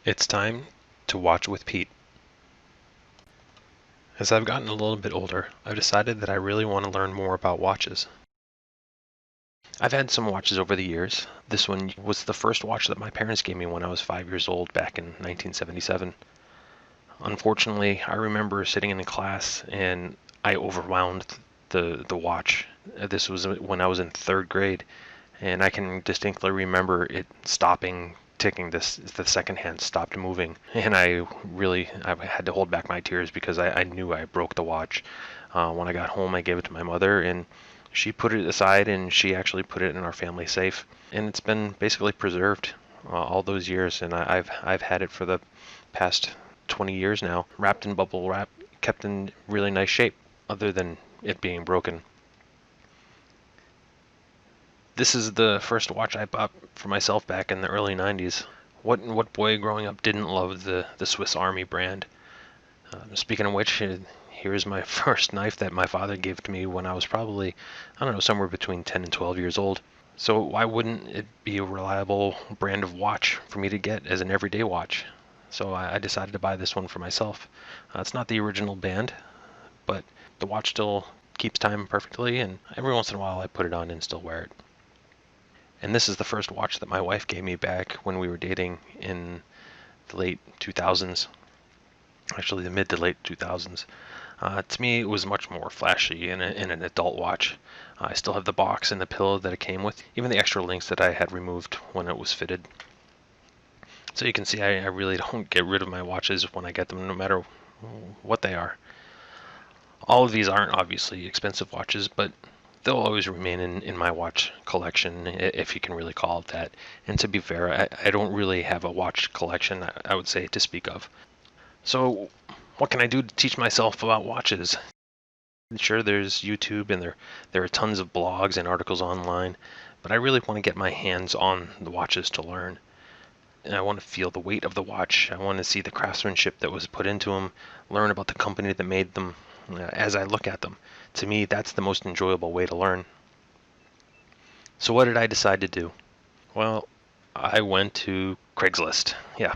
It's time to watch with Pete. As I've gotten a little bit older, I've decided that I really want to learn more about watches. I've had some watches over the years. This one was the first watch that my parents gave me when I was 5 years old back in 1977. Unfortunately, I remember sitting in class and I overwound the watch. This was when I was in third grade, and I can distinctly remember it stopping ticking. The second hand stopped moving, and I had to hold back my tears because I knew I broke the watch. When I got home, I gave it to my mother, and she put it aside, and she actually put it in our family safe, and it's been basically preserved all those years, and I've had it for the past 20 years now, wrapped in bubble wrap, kept in really nice shape, other than it being broken. This is the first watch I bought for myself back in the early 90s. What boy growing up didn't love the Swiss Army brand? Speaking of which, here's my first knife that my father gave to me when I was probably, I don't know, somewhere between 10 and 12 years old. So why wouldn't it be a reliable brand of watch for me to get as an everyday watch? So I decided to buy this one for myself. It's not the original band, but the watch still keeps time perfectly, and every once in a while I put it on and still wear it. And this is the first watch that my wife gave me back when we were dating in the late 2000s. Actually, the mid to late 2000s. To me, it was much more flashy in an adult watch. I still have the box and the pillow that it came with, even the extra links that I had removed when it was fitted. So you can see I really don't get rid of my watches when I get them, no matter what they are. All of these aren't obviously expensive watches, but they'll always remain in my watch collection, if you can really call it that. And to be fair, I don't really have a watch collection, I would say, to speak of. So what can I do to teach myself about watches? Sure, there's YouTube, and there are tons of blogs and articles online, but I really want to get my hands on the watches to learn. And I want to feel the weight of the watch. I want to see the craftsmanship that was put into them, learn about the company that made them as I look at them. To me, that's the most enjoyable way to learn. So what did I decide to do? Well, I went to Craigslist. Yeah,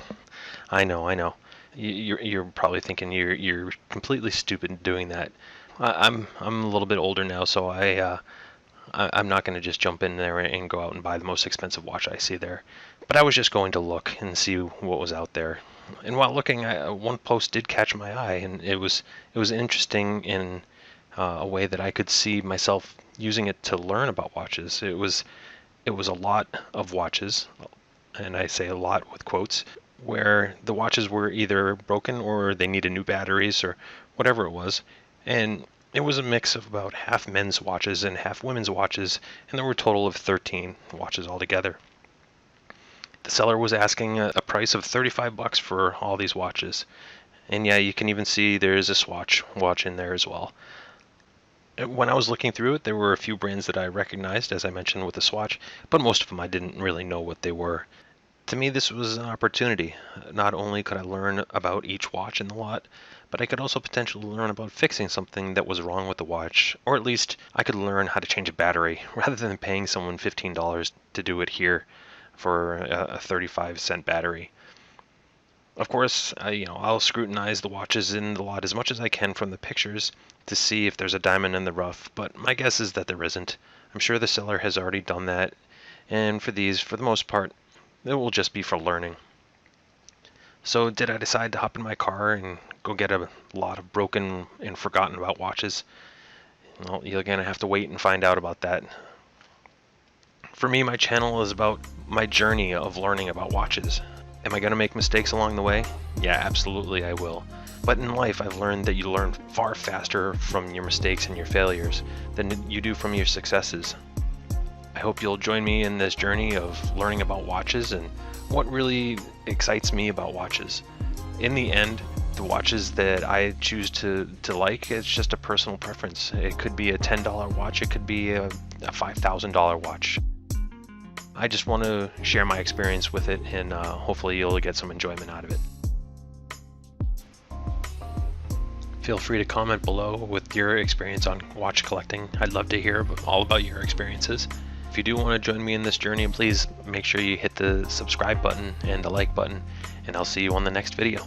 I know. You're probably thinking you're completely stupid doing that. I'm a little bit older now, so I'm not going to just jump in there and go out and buy the most expensive watch I see there. But I was just going to look and see what was out there. And while looking, one post did catch my eye, and it was interesting in a way that I could see myself using it to learn about watches. It was a lot of watches, and I say a lot with quotes, where the watches were either broken or they needed new batteries or whatever it was. And it was a mix of about half men's watches and half women's watches, and there were a total of 13 watches altogether. The seller was asking a price of $35 for all these watches. And yeah, you can even see there's a Swatch watch in there as well. When I was looking through it, there were a few brands that I recognized, as I mentioned with the Swatch, but most of them I didn't really know what they were. To me, this was an opportunity. Not only could I learn about each watch in the lot, but I could also potentially learn about fixing something that was wrong with the watch, or at least I could learn how to change a battery rather than paying someone $15 to do it here for a 35-cent battery. Of course, I'll scrutinize the watches in the lot as much as I can from the pictures to see if there's a diamond in the rough, but my guess is that there isn't. I'm sure the seller has already done that, and for these, for the most part, it will just be for learning. So did I decide to hop in my car and go get a lot of broken and forgotten about watches? Well, you're going to have to wait and find out about that. For me, my channel is about my journey of learning about watches. Am I going to make mistakes along the way? Yeah, absolutely I will. But in life, I've learned that you learn far faster from your mistakes and your failures than you do from your successes. I hope you'll join me in this journey of learning about watches and what really excites me about watches. In the end, the watches that I choose to like, it's just a personal preference. It could be a $10 watch, it could be a $5,000 watch. I just want to share my experience with it, and hopefully you'll get some enjoyment out of it. Feel free to comment below with your experience on watch collecting. I'd love to hear all about your experiences. If if you do want to join me in this journey, please make sure you hit the subscribe button and the like button, and I'll see you on the next video.